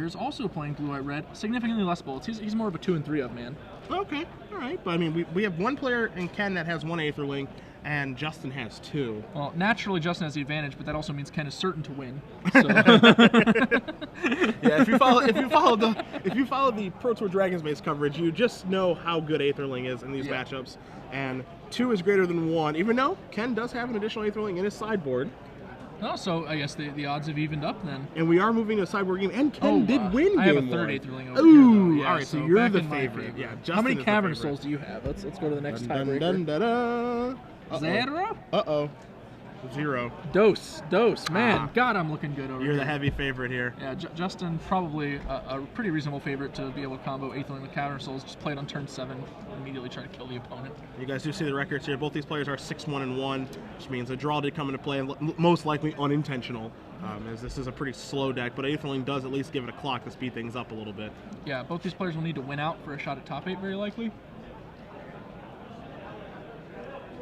is also playing blue-white-red, significantly less bullets. He's more of a 2 and 3 of man. Okay, all right. But I mean, we have one player in Ken that has 1 Aetherling, and Justin has 2. Well, naturally, Justin has the advantage, but that also means Ken is certain to win. So. Yeah, if you follow the Pro Tour Dragons base coverage, you just know how good Aetherling is in these matchups. And 2 is greater than 1, even though Ken does have an additional Aetherling in his sideboard. Oh, so I guess the odds have evened up then. And we are moving to a sideboard game, and Ken did win. I have a game 3rd 1. Aetherling over Ooh, here, though. Yeah, all right, so so you're the favorite. favorite. Yeah, Justin how many is Cavern the favorite. Souls do you have? Let's go to the next Dun, tiebreaker. dun, dun, dun. Zero? Uh-oh. 0. Dose. Man, God, I'm looking good over here. You're the heavy favorite here. Yeah, Justin, probably a pretty reasonable favorite to be able to combo Aetherling with Cavern Souls. Just play it on turn 7, immediately try to kill the opponent. You guys do see the records here. Both these players are 6-1-1, which means a draw did come into play, and most likely unintentional, as this is a pretty slow deck, but Aetherling does at least give it a clock to speed things up a little bit. Yeah, both these players will need to win out for a shot at top 8, very likely.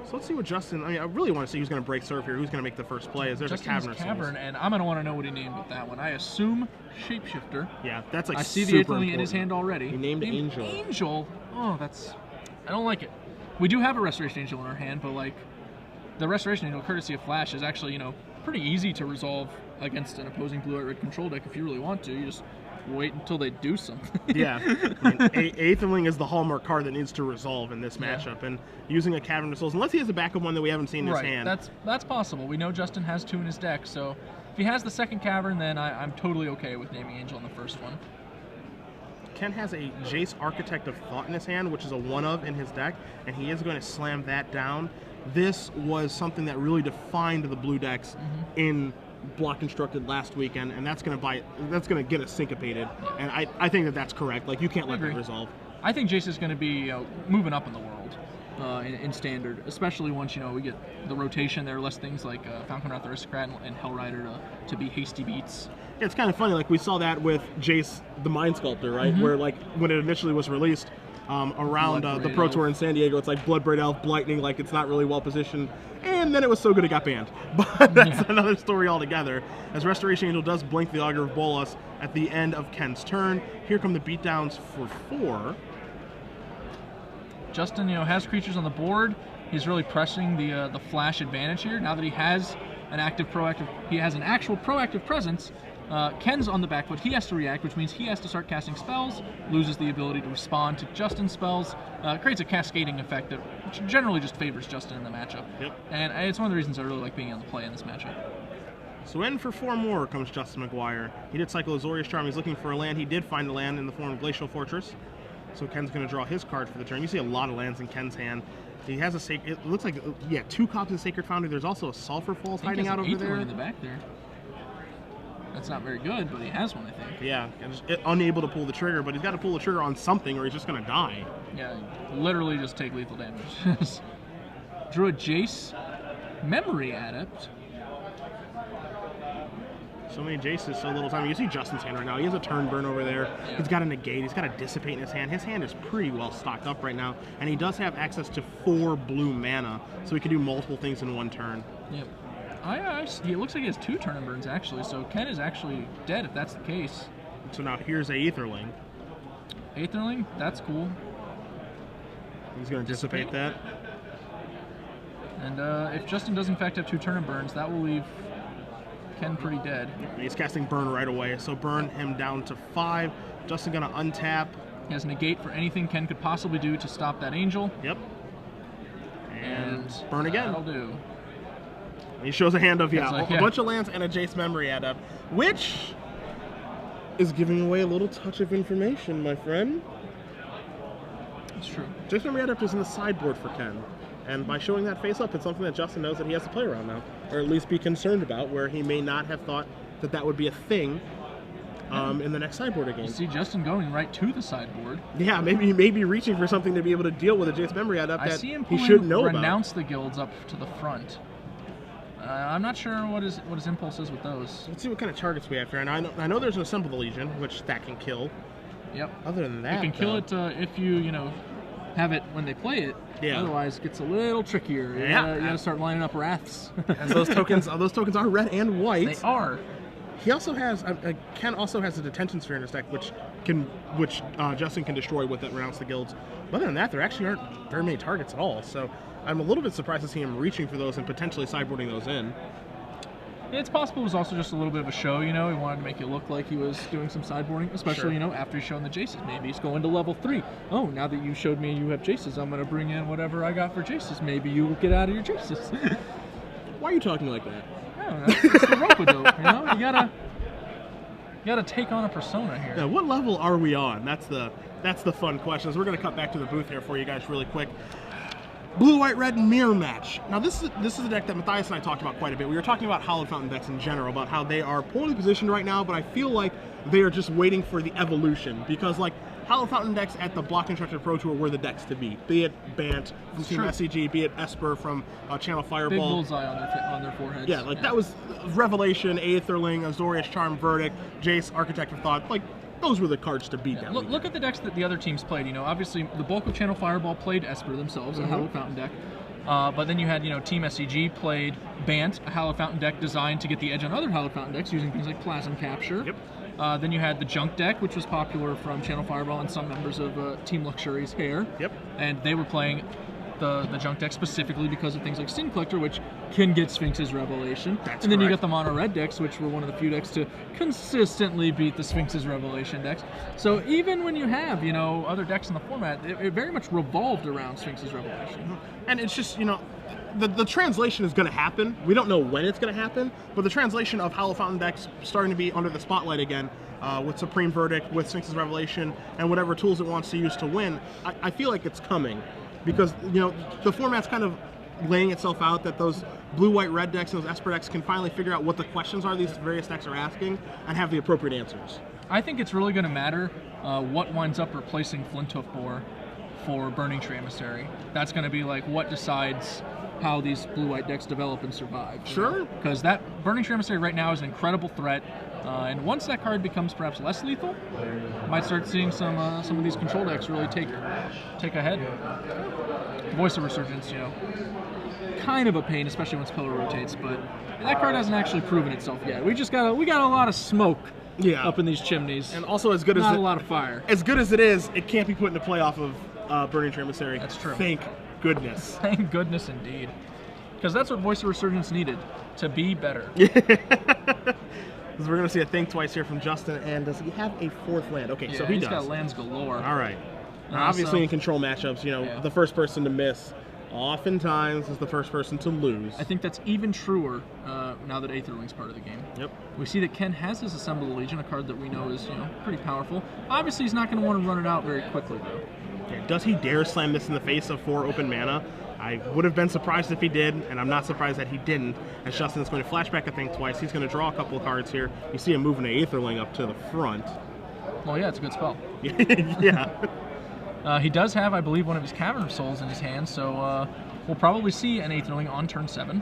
So let's see what Justin, I really want to see who's going to break serve here, who's going to make the first play, as there's Justin's a Cavern, and I'm going to want to know what he named with that one. I assume Shapeshifter. Yeah, that's like I see the super Aetherling in important. his hand already. He named Angel. Angel? Oh, I don't like it. We do have a Restoration Angel in our hand, but like, the Restoration Angel, courtesy of Flash, is actually, pretty easy to resolve against an opposing blue-white-red control deck if you really want to. You just wait until they do something. Yeah, I mean, Aetherling is the hallmark card that needs to resolve in this matchup, and using a Cavern of Souls, unless he has a backup one that we haven't seen in his hand. That's possible. We know Justin has 2 in his deck, so if he has the second Cavern, then I'm totally okay with naming Angel on the first one. Ken has a Jace Architect of Thought in his hand, which is a 1-of in his deck, and he is going to slam that down. This was something that really defined the blue decks in Block Constructed last weekend, and that's going to get us syncopated. And I think that's correct. Like, you can't let that resolve. I think Jace is going to be moving up in the world in Standard, especially once we get the rotation. There are less things like Falcon Wrath Aristocrat and Hellrider to be hasty beats. Yeah, it's kind of funny. Like, we saw that with Jace the Mind Sculptor, right? Where, like, when it initially was released around the Pro Tour in San Diego, it's like Bloodbraid Elf, Blightning, like it's not really well positioned. And then it was so good it got banned. But that's another story altogether. As Restoration Angel does blink the Augur of Bolas at the end of Ken's turn. Here come the beatdowns for 4. Justin, has creatures on the board. He's really pressing the flash advantage here. Now that he has an actual proactive presence, Ken's on the back foot. He has to react, which means he has to start casting spells, loses the ability to respond to Justin's spells, creates a cascading effect that generally just favors Justin in the matchup. Yep. And it's one of the reasons I really like being able to play in this matchup. So in for 4 more comes Justin Maguire. He did cycle Azorius Charm. He's looking for a land. He did find a land in the form of Glacial Fortress. So Ken's going to draw his card for the turn. You see a lot of lands in Ken's hand. He has it looks like, 2 copies of Sacred Foundry. There's also a Sulfur Falls hiding out over there. In the back there. That's not very good, but he has one, I think. Yeah, unable to pull the trigger, but he's got to pull the trigger on something or he's just going to die. Yeah, literally just take lethal damage. Drew a Jace Memory Adept. So many Jaces, so little time. You see Justin's hand right now. He has a turn burn over there. Yeah. He's got a negate. He's got a dissipate in his hand. His hand is pretty well stocked up right now, and he does have access to 4 blue mana, so he can do multiple things in one turn. Yep. It looks like he has 2 turn burns, actually, so Ken is actually dead if that's the case. So now here's a Aetherling. Aetherling? That's cool. He's going to dissipate that. And if Justin does in fact have 2 turn burns, that will leave Ken pretty dead. He's casting Burn right away, so burn him down to 5. Justin going to untap. He has negate for anything Ken could possibly do to stop that Angel. Yep. And burn again. That'll do. He shows a hand of, a like, bunch of lands and a Jace Memory Adept, which is giving away a little touch of information, my friend. It's true. Jace Memory Adept is in the sideboard for Ken. And by showing that face up, it's something that Justin knows that he has to play around now, or at least be concerned about, where he may not have thought that that would be a thing in the next sideboard again. You see Justin going right to the sideboard. Yeah, maybe reaching for something to be able to deal with a Jace Memory Adept that he should know about. Renounce the guilds up to the front. I'm not sure what his impulse is with those. Let's see what kind of targets we have here. And I know there's an Assemble the Legion, which that can kill. Yep. Other than that, you can kill it if you have it when they play it. Yeah. Otherwise, it gets a little trickier. You gotta start lining up wraths. And those tokens are red and white. They are. He also has Ken also has a detention sphere in his deck, which Justin can destroy with it, renounce the guilds. But other than that, there actually aren't very many targets at all. So I'm a little bit surprised to see him reaching for those and potentially sideboarding those in. It's possible it was also just a little bit of a show, you know. He wanted to make it look like he was doing some sideboarding, especially, Sure. you know, after he's shown the Jaces. Maybe he's going to level 3. Oh, now that you showed me you have Jaces, I'm going to bring in whatever I got for Jaces. Maybe you will get out of your Jaces. Why are you talking like that? I don't know. It's the rope-a-dope, you know? You gotta take on a persona here. Yeah, what level are we on? That's the fun questions. We're going to cut back to the booth here for you guys really quick. Blue, white, red mirror match. Now this is a deck that Matthias and I talked about quite a bit. We were talking about Hallowed Fountain decks in general, about how they are poorly positioned right now, but I feel like they are just waiting for the evolution, because like Hallowed Fountain decks at the Block Constructed Pro Tour were the decks to beat. Be it Bant from Team SCG, be it Esper from Channel Fireball. Big bullseye on their foreheads. Yeah, like that was Revelation, Aetherling, Azorius Charm, Verdict, Jace, Architect of Thought. Like, those were the cards to beat. Yeah, look at the decks that the other teams played. You know, obviously the bulk of Channel Fireball played Esper themselves, a Hallowed Fountain deck. But then you had, you know, Team SCG played Bant, a Hallowed Fountain deck designed to get the edge on other Hallowed Fountain decks using things like Plasm Capture. Yep. Then you had the Junk deck, which was popular from Channel Fireball and some members of Team Luxurious Hair. Yep. And they were playing the Junk deck specifically because of things like Sin Collector, which can get Sphinx's Revelation. That's and then correct. you got the Mono Red decks, which were one of the few decks to consistently beat the Sphinx's Revelation decks. So even when you have, you know, other decks in the format, it very much revolved around Sphinx's Revelation. And it's just, you know, the translation is going to happen. We don't know when it's going to happen, but the translation of Hallowed Fountain decks starting to be under the spotlight again, with Supreme Verdict, with Sphinx's Revelation, and whatever tools it wants to use to win, I feel like it's coming. Because, you know, the format's kind of laying itself out that those blue, white, red decks and those Esper decks can finally figure out what the questions are these various decks are asking and have the appropriate answers. I think it's really going to matter what winds up replacing Flinthoof Boar for Burning Tree Emissary. That's going to be like what decides how these blue-white decks develop and survive. Sure. Because that Burning Tree Emissary right now is an incredible threat. And once that card becomes perhaps less lethal, might start seeing some of these control decks really take ahead. Voice of Resurgence, you know, kind of a pain, especially when Pillar rotates, but that card hasn't actually proven itself yet. We got a lot of smoke up in these chimneys, and also as good as not a lot of fire. As good as it is, it can't be put into play off of Burning Tree Emissary. That's true. Thank goodness. Thank goodness indeed, because that's what Voice of Resurgence needed to be better. Because we're going to see a Think Twice here from Justin, and does he have a fourth land? Okay, Yeah, so he he's does. got lands galore. All right. Now, obviously, so- in control matchups, you know, Yeah. the first person to miss oftentimes is the first person to lose. I think that's even truer now that Aetherling's part of the game. Yep. We see that Ken has his Assemble the Legion, a card that we know is, you know, pretty powerful. Obviously, he's not going to want to run it out very quickly, though. Yeah, does he dare slam this in the face of 4 open mana? I would have been surprised if he did, and I'm not surprised that he didn't, as Justin is going to flashback, I think, twice. He's going to draw a couple of cards here. You see him moving an Aetherling up to the front. Well, yeah, it's a good spell. Yeah. He does have, I believe, one of his Cavern of Souls in his hand, so we'll probably see an Aetherling on turn 7.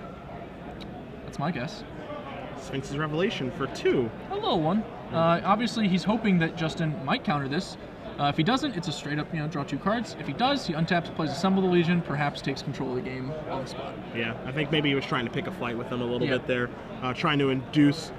That's my guess. Sphinx's Revelation for 2. A little one. Obviously, he's hoping that Justin might counter this. If he doesn't, it's a straight up, you know, draw 2 cards. If he does, he untaps, plays Assemble the Legion, perhaps takes control of the game on the spot. Yeah, I think maybe he was trying to pick a fight with him a little bit there, trying to induce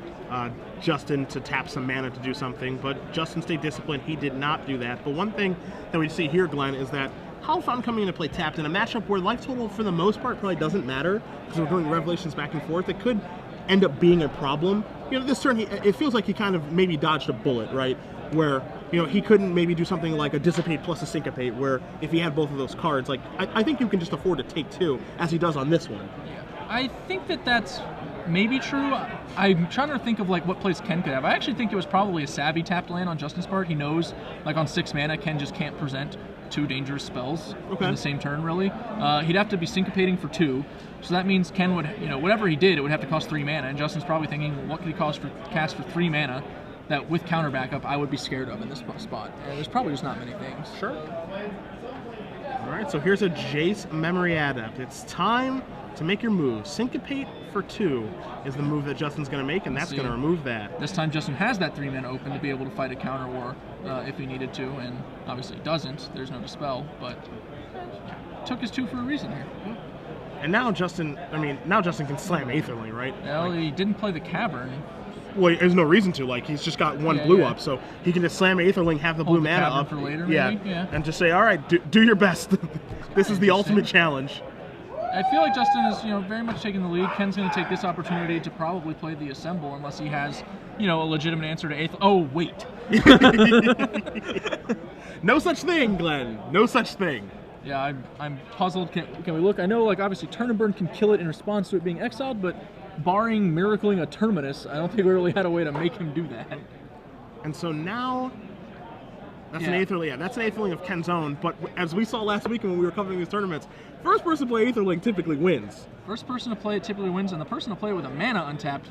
Justin to tap some mana to do something, but Justin stayed disciplined. He did not do that. But one thing that we see here, Glenn, is that Hallowed Fountain coming into play tapped in a matchup where life total, for the most part, probably doesn't matter, because we're doing Revelations back and forth. It could end up being a problem. You know, this turn, it feels like he kind of maybe dodged a bullet, right? Where, you know, he couldn't maybe do something like a Dissipate plus a Syncopate, where if he had both of those cards, like, I think you can just afford to take 2, as he does on this one. Yeah. I think that that's maybe true. I'm trying to think of, like, what place Ken could have. I actually think it was probably a savvy tapped land on Justin's part. He knows, like, on 6 mana, Ken just can't present 2 dangerous spells in the same turn, really. He'd have to be syncopating for 2, so that means Ken would, you know, whatever he did, it would have to cost 3 mana, and Justin's probably thinking, what could he cast for 3 mana that with counter backup I would be scared of in this spot? And there's probably just not many things. Sure. All right, so here's a Jace Memory Adept. It's time to make your move. Syncopate for 2 is the move that Justin's going to make, and that's going to remove that. This time Justin has that 3 mana open to be able to fight a counter war if he needed to, and obviously doesn't. There's no Dispel, but took his 2 for a reason here. And now Justin, can slam Aetherling, right? Well, he didn't play the Cavern. Well, there's no reason to. Like, he's just got one blue up, so he can just slam Aetherling, have the blue mana up, for later, maybe? Yeah, and just say, all right, do your best. This is the ultimate challenge. I feel like Justin is, very much taking the lead. Ken's going to take this opportunity to probably play the Assemble unless he has, a legitimate answer to Aether. Oh, wait. No such thing, Glenn. No such thing. Yeah, I'm puzzled. Can we look? I know, like, obviously Turn and Burn can kill it in response to it being exiled, but barring miracling a Terminus, I don't think we really had a way to make him do that. And so now, that's an Aetherling. Yeah, that's an Aetherling of Ken's own. But as we saw last week when we were covering these tournaments, first person to play Aetherling typically wins. First person to play it typically wins, and the person to play it with a mana untapped,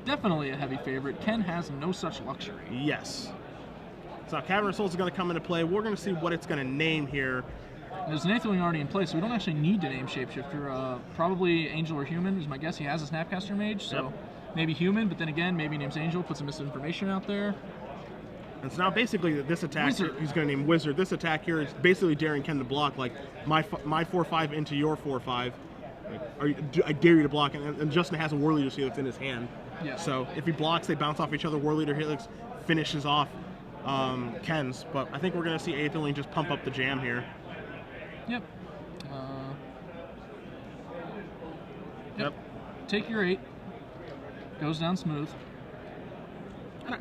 definitely a heavy favorite. Ken has no such luxury. Yes. So Cavern of Souls is going to come into play. We're going to see what it's going to name here. There's an Aetherling already in place, so we don't actually need to name Shapeshifter. Probably Angel or Human is my guess. He has a Snapcaster Mage, so maybe Human, but then again, maybe he names Angel, puts some misinformation out there. And so now basically this attack, he's going to name Wizard. This attack here is basically daring Ken to block, like my 4/5 into your 4/5. I dare you to block, and Justin has a War Leader Helix in his hand. Yeah. So if he blocks, they bounce off each other. War Leader Helix finishes off Ken's, but I think we're going to see Aetherling just pump up the jam here. Yep. Yep. Take your 8. Goes down smooth.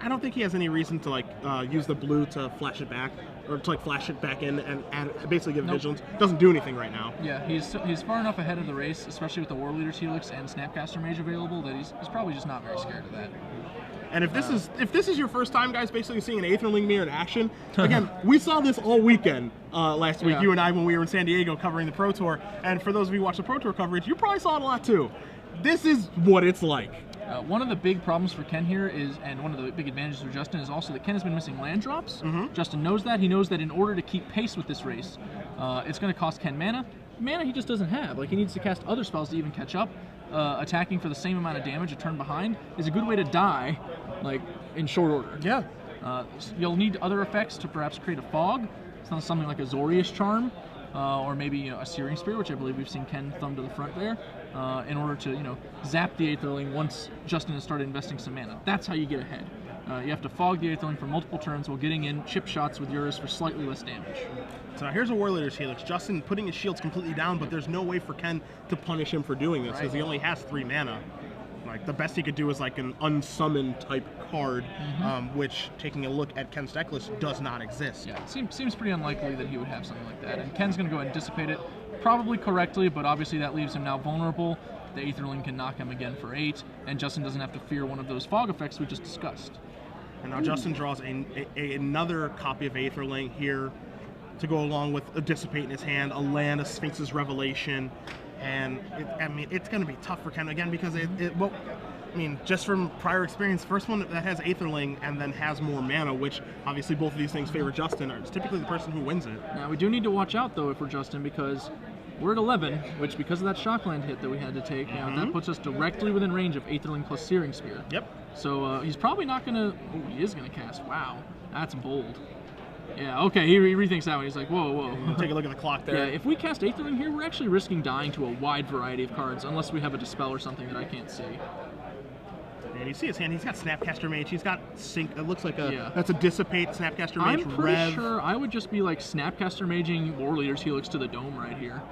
I don't think he has any reason to use the blue to flash it back, or to flash it back in and basically give Vigilance. Doesn't do anything right now. Yeah, he's far enough ahead of the race, especially with the War Leader's Helix and Snapcaster Mage available, that he's probably just not very scared of that. And if this is your first time, guys, basically seeing an Aetherling mirror in action, again, we saw this all weekend last week, you and I, when we were in San Diego covering the Pro Tour. And for those of you who watch the Pro Tour coverage, you probably saw it a lot too. This is what it's like. One of the big problems for Ken here is, and one of the big advantages for Justin is also that Ken has been missing land drops. Justin knows that. He knows that in order to keep pace with this race, it's going to cost Ken mana. Mana he just doesn't have. Like, he needs to cast other spells to even catch up. Attacking for the same amount of damage a turn behind is a good way to die, like, in short order. Yeah. You'll need other effects to perhaps create a fog. Something like a Zorius Charm, or maybe a Searing Spear, which I believe we've seen Ken thumb to the front there, in order to, zap the Aetherling once Justin has started investing some mana. That's how you get ahead. You have to fog the Aetherling for multiple turns while getting in chip shots with Eurus for slightly less damage. So now here's a War Leader's Helix. Justin putting his shields completely down, but there's no way for Ken to punish him for doing this, because he only has 3 mana. Like, the best he could do is like an unsummon type card, which, taking a look at Ken's deck list, does not exist. Yeah, it seems pretty unlikely that he would have something like that. And Ken's going to go ahead and dissipate it, probably correctly, but obviously that leaves him now vulnerable. The Aetherling can knock him again for 8, and Justin doesn't have to fear one of those fog effects we just discussed. And now Justin draws another copy of Aetherling here to go along with a Dissipate in his hand, a land, a Sphinx's Revelation, and it's going to be tough for Ken again, because just from prior experience, first one that has Aetherling and then has more mana, which obviously both of these things favor Justin, is typically the person who wins it. Now we do need to watch out though if we're Justin, because we're at 11, which because of that Shockland hit that we had to take, that puts us directly within range of Aetherling plus Searing Spear. Yep. So he's probably not going to... Oh, he is going to cast. Wow. That's bold. Yeah, okay, he rethinks that one. He's like, whoa. Take a look at the clock there. Yeah, if we cast Aetherling here, we're actually risking dying to a wide variety of cards, unless we have a Dispel or something that I can't see. And you see his hand, he's got Snapcaster Mage, he's got Sync, it looks like that's a Dissipate Snapcaster Mage. I'm pretty sure I would just be like Snapcaster Maging War Leader's Helix to the Dome right here.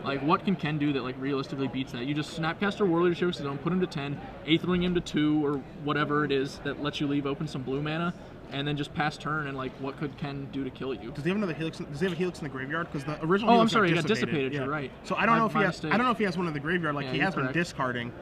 Like, what can Ken do that, like, realistically beats that? You just Snapcaster War Leader's Helix to the Dome, put him to 10, Aetherling him to 2, or whatever it is that lets you leave open some blue mana, and then just pass turn, and, like, what could Ken do to kill you? Does he have another Helix? Does he have a Helix in the graveyard? Because the original Helix he got dissipated. You're right. So I don't know if he has one in the graveyard. Like, he has been discarding.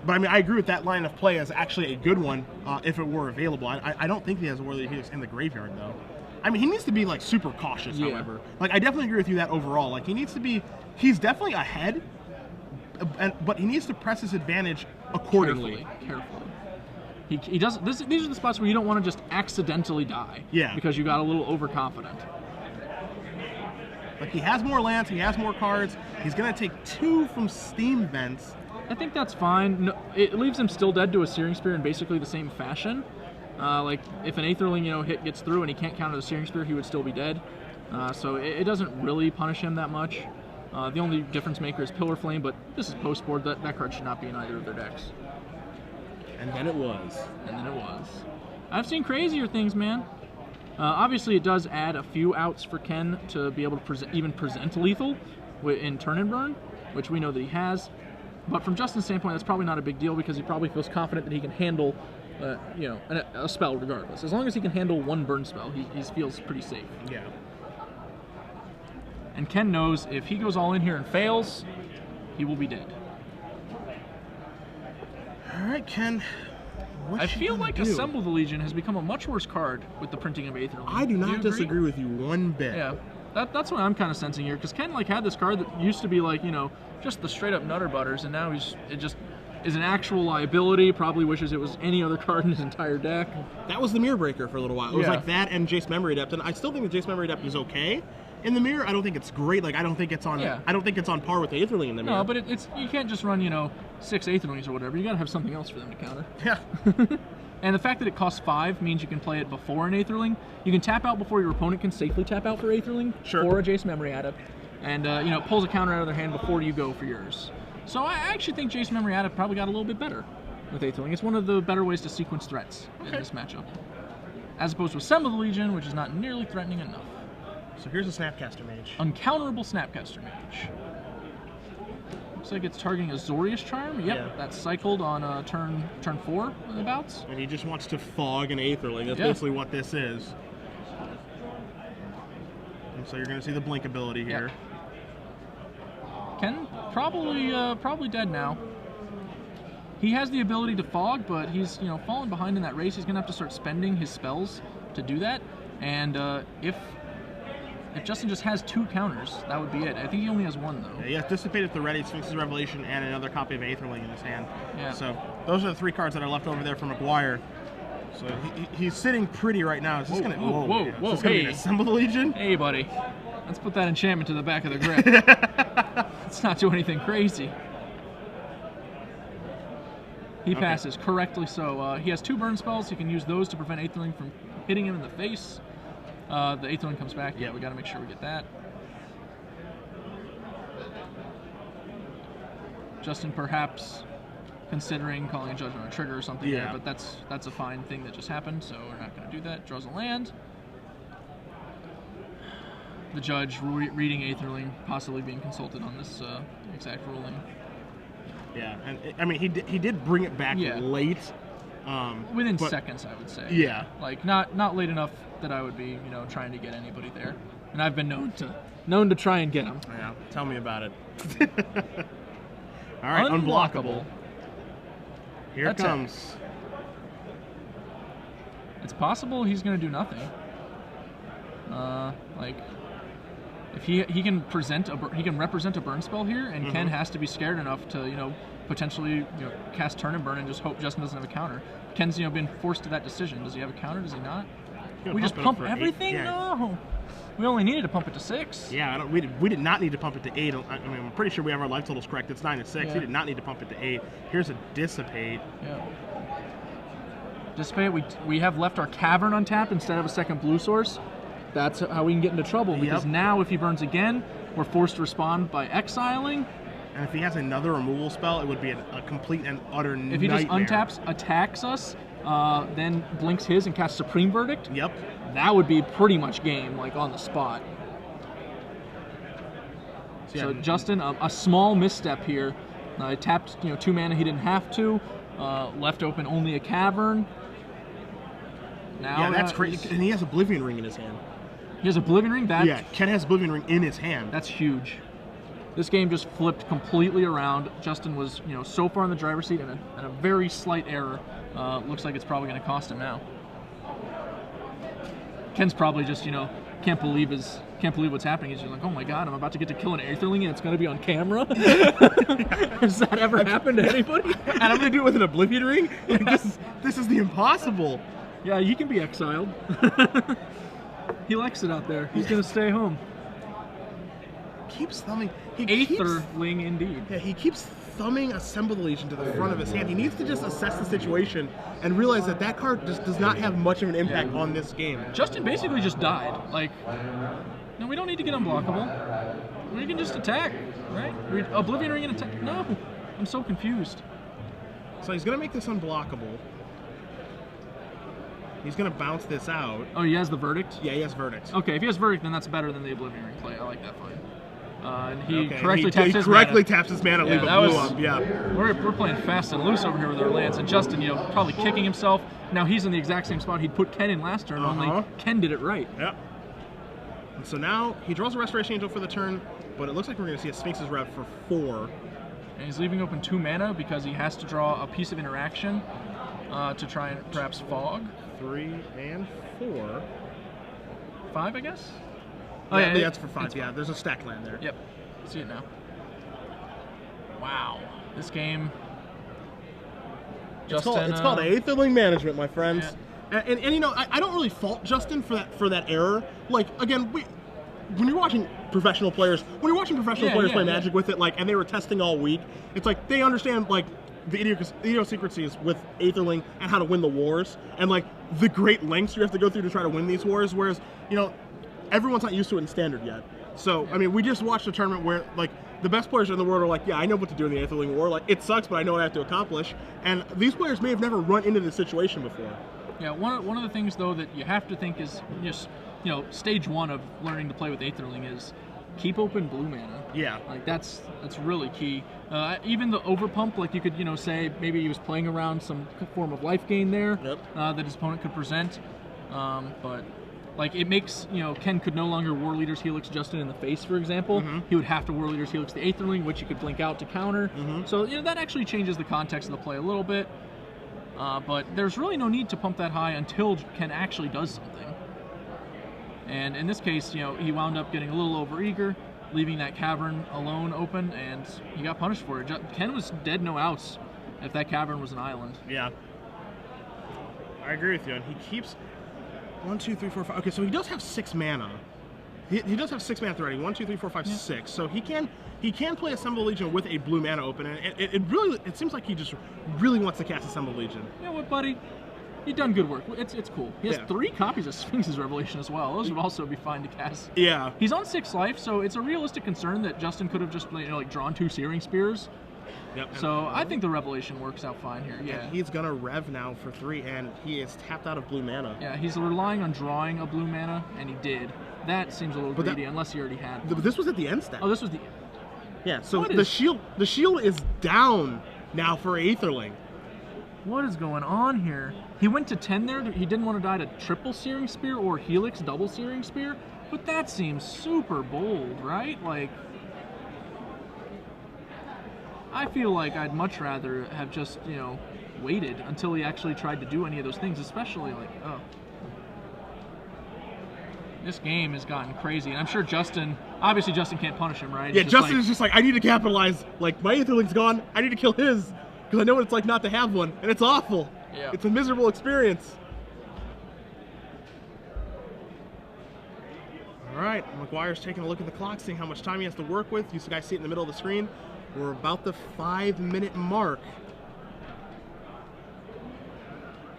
But I mean, I agree with that line of play as actually a good one if it were available. I don't think he has a War Leader Helix in the graveyard though. I mean, he needs to be like super cautious. However, like, I definitely agree with you that overall, like, he needs to be. He's definitely ahead, but he needs to press his advantage accordingly. Carefully. He does. These are the spots where you don't want to just accidentally die. Yeah. Because you got a little overconfident. Like, he has more lands, he has more cards. He's gonna take 2 from Steam Vents. I think that's fine. No, it leaves him still dead to a Searing Spear in basically the same fashion. Like, if an Aetherling, hit gets through and he can't counter the Searing Spear, he would still be dead. So it doesn't really punish him that much. The only difference maker is Pillar Flame, but this is post-board. That card should not be in either of their decks. And then it was. And then it was. I've seen crazier things, man. Obviously, it does add a few outs for Ken to be able to even present lethal in turn and burn, which we know that he has. But from Justin's standpoint, that's probably not a big deal because he probably feels confident that he can handle, a spell regardless. As long as he can handle one burn spell, he feels pretty safe. Yeah. And Ken knows if he goes all in here and fails, he will be dead. All right, Ken. I feel like Assemble the Legion has become a much worse card with the printing of Aether. I do not disagree with you one bit. Yeah, that's what I'm kind of sensing here, because Ken had this card that used to be like, just the straight up Nutter Butters, and now it just is an actual liability. Probably wishes it was any other card in his entire deck. That was the Mirror Breaker for a little while. It was like that and Jace Memory Adept, and I still think the Jace Memory Adept is okay in the mirror. I don't think it's great. Like I don't think it's on par with Aetherling in the mirror. No, but it's you can't just run 6 Aetherlings or whatever. You gotta have something else for them to counter. Yeah. And the fact that it costs 5 means you can play it before an Aetherling. You can tap out before your opponent can safely tap out for Aetherling or a Jace Memory Adept, and it pulls a counter out of their hand before you go for yours. So I actually think Jace Memory Adept probably got a little bit better with Aetherling. It's one of the better ways to sequence threats in this matchup, as opposed to Assemble the Legion, which is not nearly threatening enough. So here's a Snapcaster Mage. Uncounterable Snapcaster Mage. Looks like it's targeting a Zorius Charm. Yep, Yeah. that's cycled on turn 4 thereabouts. And he just wants to fog an Aetherling. That's basically what this is. And so you're going to see the blink ability here. Ken probably dead now. He has the ability to fog, but he's fallen behind in that race. He's going to have to start spending his spells to do that. And if Justin just has 2 counters, that would be it. I think he only has 1 though. Yeah, he has Dissipate at the ready, Sphinx's Revelation, and another copy of Aetherling in his hand. Yeah. So those are the 3 cards that are left over there for Maguire. So he's sitting pretty right now. Is this going to whoa, be an Assemble the Legion? Hey, buddy. Let's put that enchantment to the back of the grip. Let's not do anything crazy. He passes, correctly so. He has 2 burn spells. He can use those to prevent Aetherling from hitting him in the face. The Aetherling comes back. Yeah, we got to make sure we get that. Justin perhaps considering calling a judgment on a trigger or something there, but that's a fine thing that just happened, so we're not going to do that. Draws a land. The judge reading Aetherling, possibly being consulted on this exact ruling. Yeah, and I mean he did bring it back late. Within seconds, I would say. Yeah. Like not late enough that I would be trying to get anybody there, and I've been known to try and get them. Yeah, tell me about it. All right, unblockable. Here it comes. It's possible he's going to do nothing. If he can represent a burn spell here, and Ken has to be scared enough to potentially cast turn and burn and just hope Justin doesn't have a counter. Ken's been forced to that decision. Does he have a counter? Does he not? We just pump everything? No. We only needed to pump it to 6. Yeah, we did not need to pump it to 8. I mean, I'm pretty sure we have our life totals correct. It's 9 and 6. Yeah. We did not need to pump it to 8. Here's a Dissipate. Yeah. Dissipate. We have left our Cavern untapped instead of a second blue source. That's how we can get into trouble, because now if he burns again, we're forced to respond by exiling. And if he has another removal spell, it would be a complete and utter nightmare. If he just untaps, attacks us, then blinks his and casts Supreme Verdict. Yep. That would be pretty much game, like on the spot. So Justin, a small misstep here. He tapped 2 mana he didn't have to. Left open only a Cavern. Now that's crazy. And he has Oblivion Ring in his hand. He has Oblivion Ring? Ken has Oblivion Ring in his hand. That's huge. This game just flipped completely around. Justin was, so far in the driver's seat, and a very slight error. Looks like it's probably going to cost him now. Ken's probably just, can't believe what's happening. He's just like, oh my god, I'm about to get to kill an Aetherling and it's going to be on camera. Has that ever happened to anybody? And I'm going to do it with an Oblivion Ring? Like, this is the impossible. Yeah, he can be exiled. He likes it out there. He's going to stay home. Keeps thumbing. Aetherling, indeed. Yeah, he keeps thumbing Assemble the Legion to the front of his hand. He needs to just assess the situation and realize that card just does not have much of an impact on this game. Justin basically just died. Like, no, we don't need to get unblockable. We can just attack, right? Oblivion Ring and attack. No, I'm so confused. So he's going to make this unblockable. He's going to bounce this out. Oh, he has the Verdict? Yeah, he has Verdict. Okay, if he has Verdict, then that's better than the Oblivion Ring play. I like that fine. And he Okay, correctly taps his mana, leave a blue up. Yeah. We're playing fast and loose over here with our lands, and Justin, you know, probably kicking himself. Now he's in the exact same spot he'd put Ken in last turn, only Ken did it right. Yeah. And so now he draws a Restoration Angel for the turn, but it looks like we're going to see a Sphinx's Rev for 4. And he's leaving open 2 mana because he has to draw a piece of interaction to try and perhaps fog. 3 and 4. 5, I guess? Oh, yeah, that's for 5. Yeah, there's a stack land there. Yep. See it now. Wow. This game. Justin, it's called Aetherling Management, my friends. Yeah. And you know, I don't really fault Justin for that error. Like, again, when you're watching professional players, play Magic with it, like, and they were testing all week, it's like they understand like the idiosyncrasies with Aetherling and how to win the wars, and like the great lengths you have to go through to try to win these wars. Whereas, you know, everyone's not used to it in Standard yet. So, I mean, we just watched a tournament where, like, the best players in the world are like, yeah, I know what to do in the Aetherling War. Like, it sucks, but I know what I have to accomplish. And these players may have never run into this situation before. Yeah, one of the things, though, that you have to think is just, you know, stage 1 of learning to play with Aetherling is keep open blue mana. Yeah. Like, that's really key. Even the overpump, like, you could, you know, say maybe he was playing around some form of life gain there that his opponent could present. But... like, it makes, you know, Ken could no longer War Leader's Helix Justin in the face, for example. He would have to War Leader's Helix the Aetherling, which he could blink out to counter. So, you know, that actually changes the context of the play a little bit. But there's really no need to pump that high until Ken actually does something. And in this case, you know, he wound up getting a little overeager, leaving that cavern alone open, and he got punished for it. Ken was dead no outs if that cavern was an island. Yeah. I agree with you, and he keeps... 1, 2, 3, 4, 5. Okay, so he does have 6 mana. He does have 6 mana already. 1, 2, 3, 4, 5, 6. So he can play Assemble Legion with a blue mana open, and it seems like he just really wants to cast Assemble Legion. You know what, buddy? You've done good work. It's cool. He has 3 copies of Sphinx's Revelation as well. Those would also be fine to cast. Yeah. He's on 6 life, so it's a realistic concern that Justin could have just, you know, like drawn 2 Searing Spears. Yep. So I think the Revelation works out fine here. Yeah. He's gonna rev now for 3, and he is tapped out of blue mana. Yeah, he's relying on drawing a blue mana, and he did. That seems a little greedy, unless he already had one. But this was at the end step. Oh, this was the... yeah, so the shield is down now for Aetherling. What is going on here? He went to 10 there. He didn't want to die to triple Searing Spear or Helix double Searing Spear, but that seems super bold, right? Like... I feel like I'd much rather have just, you know, waited until he actually tried to do any of those things, especially like, oh. This game has gotten crazy, and I'm sure Justin, obviously Justin can't punish him, right? Yeah, Justin is just like, I need to capitalize. Like, my Aetherling's gone, I need to kill his, because I know what it's like not to have one, and it's awful. Yeah. It's a miserable experience. All right, Maguire's taking a look at the clock, seeing how much time he has to work with. You guys see it in the middle of the screen. We're about the 5-minute mark.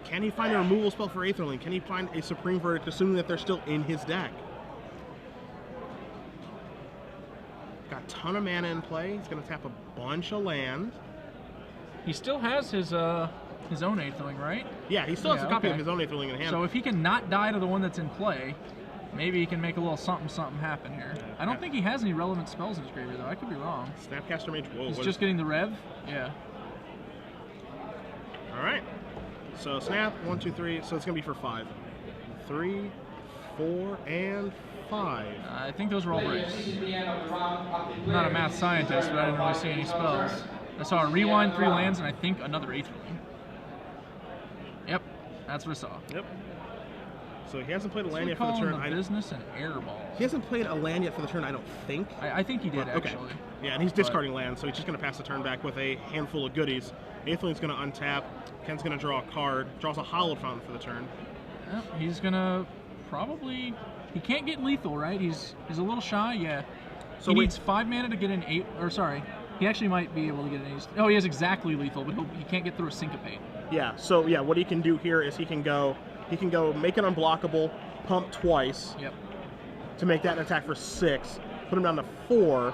Can he find a removal spell for Aetherling? Can he find a Supreme Verdict, assuming that they're still in his deck? Got a ton of mana in play. He's going to tap a bunch of land. He still has his own Aetherling, right? Yeah, he still has a copy of his own Aetherling in hand. So if he can not die to the one that's in play, maybe he can make a little something happen here. I don't think he has any relevant spells in his graveyard, though. I could be wrong. Snapcaster Mage. Whoa. He's just getting the rev? Yeah. All right. So snap, 1, 2, 3. So it's going to be for 5. 3, 4, and 5. I think those were all breaks. I'm not a math scientist, but I didn't really see any spells. I saw a rewind, 3 lands, and I think another Aetherling. Yep, that's what I saw. Yep. So he hasn't played a land yet for the turn. Business and airball. He hasn't played a land yet for the turn, I don't think. I think he did, actually. Okay. Yeah, and he's discarding land, so he's just going to pass the turn back with a handful of goodies. Aetherling's going to untap. Ken's going to draw a card. Draws a Hallowed Fountain for the turn. Yeah, he's going to probably... He can't get lethal, right? He's a little shy, yeah. So he needs 5 mana to get an 8... Or, sorry. He actually might be able to get an 8... Oh, he has exactly lethal, but he can't get through a Syncopate. Yeah, so, yeah, what he can do here is he can go make it unblockable, pump twice to make that an attack for 6, put him down to 4.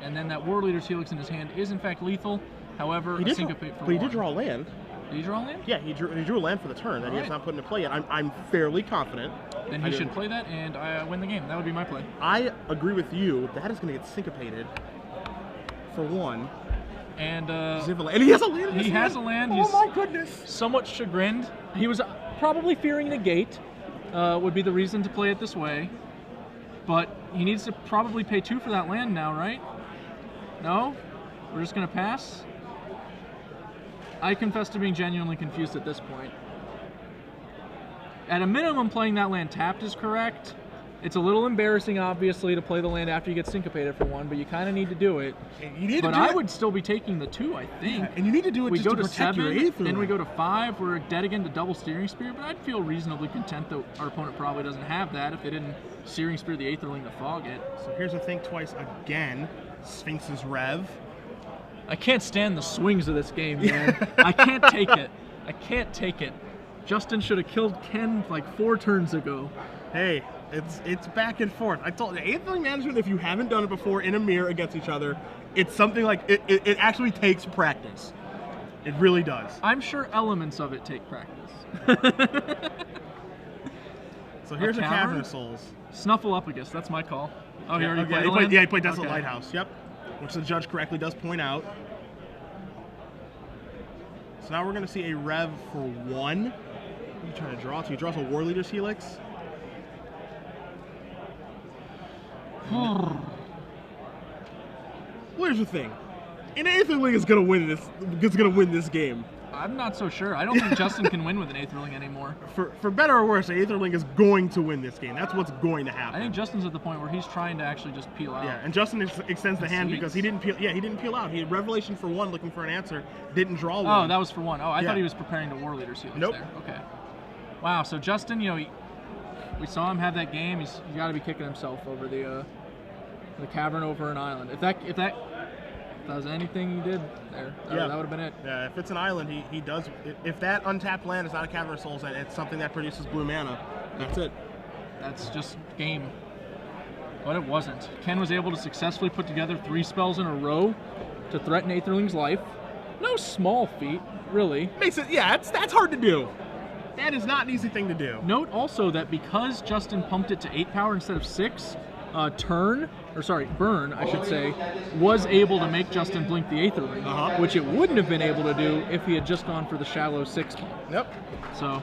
And then that War Leader's Helix in his hand is in fact lethal. However, He a did, syncopate for but he 1. did draw a land. Did he draw a land? Yeah, he drew a land for the turn that he has not put into play yet. I'm fairly confident. Then he should play that, and I win the game. That would be my play. I agree with you. That is going to get syncopated for 1. And and he has a land. He has a land. Oh He's my goodness! somewhat chagrined. He was probably fearing the gate. Would be the reason to play it this way. But he needs to probably pay 2 for that land now, right? No? We're just going to pass? I confess to being genuinely confused at this point. At a minimum, playing that land tapped is correct. It's a little embarrassing, obviously, to play the land after you get syncopated for 1, but you kind of need to do it. But I would still be taking the 2, I think. Yeah, and you need to do it just to protect your 8th. Then we go to 5. We're dead again to double Searing Spear, but I'd feel reasonably content that our opponent probably doesn't have that if they didn't Searing Spear the Aetherling to fog it. So here's a think twice again. Sphinx's Rev. I can't stand the swings of this game, man. I can't take it. I can't take it. Justin should have killed Ken like 4 turns ago. Hey, it's back and forth. I told you, Aetherling Management, if you haven't done it before in a mirror against each other, it's something like, it actually takes practice. It really does. I'm sure elements of it take practice. So here's a Cavern of Souls. Snuffleupagus, that's my call. Oh, he already played he the land? he played Desolate Lighthouse, yep. Which the judge correctly does point out. So now we're going to see a Rev for 1. What are you trying to draw to? He draws a War Leader's Helix. Well, here's the thing. An Aetherling is gonna win this game. I'm not so sure. I don't think Justin can win with an Aetherling anymore. For better or worse, Aetherling is going to win this game. That's what's going to happen. I think Justin's at the point where he's trying to actually just peel out. Yeah, and Justin extends the hand because he didn't peel. Yeah, he didn't peel out. He had Revelation for 1, looking for an answer. Didn't draw 1. Oh, that was for 1. Oh, I thought he was preparing to War Leader's Helix there. Okay. Wow. So Justin, we saw him have that game. He's got to be kicking himself over the cavern over an island. If that was anything he did there, that would have been it. Yeah, if it's an island, he does. If that untapped land is not a Cavern of Souls and it's something that produces blue mana, that's it. That's just game. But it wasn't. Ken was able to successfully put together 3 spells in a row to threaten Aetherling's life. No small feat, really. Makes it, that's hard to do. That is not an easy thing to do. Note also that because Justin pumped it to 8 power instead of 6, Burn, I should say, was able to make Justin blink the Aetherling, which it wouldn't have been able to do if he had just gone for the shallow 6 pump. Yep. So